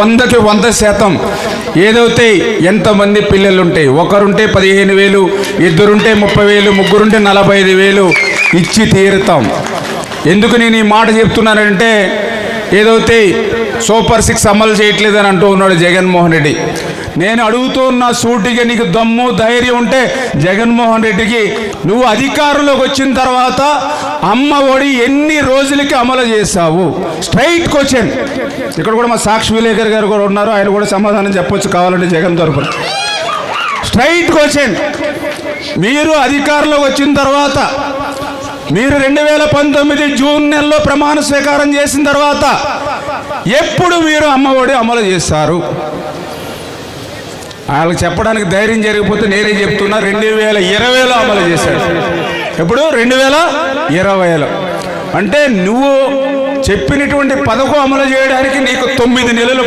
100% ఏదైతే ఎంతమంది పిల్లలుంటే ఒకరుంటే 15,000, ఇద్దరుంటే 30,000, ముగ్గురుంటే 45,000 ఇచ్చి తీరుతాం. ఎందుకు నేను ఈ మాట చెప్తున్నానంటే ఏదైతే సూపర్ 6 అమలు చేయట్లేదని అంటూ ఉన్నాడు జగన్మోహన్ రెడ్డి. నేను అడుగుతున్న సూటిగా నీకు దమ్ము ధైర్యం ఉంటే జగన్మోహన్ రెడ్డికి నువ్వు అధికారంలోకి వచ్చిన తర్వాత అమ్మ ఒడి ఎన్ని రోజులకి అమలు చేశావు? Straight question. ఇక్కడ కూడా మా సాక్షి విలేకర్ గారు కూడా ఉన్నారు, ఆయన కూడా సమాధానం చెప్పొచ్చు కావాలంటే జగన్ తరపున. Straight question. మీరు అధికారంలోకి వచ్చిన తర్వాత మీరు 2019 జూన్ నెలలో ప్రమాణ స్వీకారం చేసిన తర్వాత ఎప్పుడు మీరు అమ్మ ఒడి అమలు చేశారు? వాళ్ళకి చెప్పడానికి ధైర్యం జరిగిపోతే నేనే చెప్తున్నా, 2020లో అమలు చేశాడు. ఎప్పుడు? 2020లో. అంటే నువ్వు చెప్పినటువంటి పథకం అమలు చేయడానికి నీకు 9 నెలలు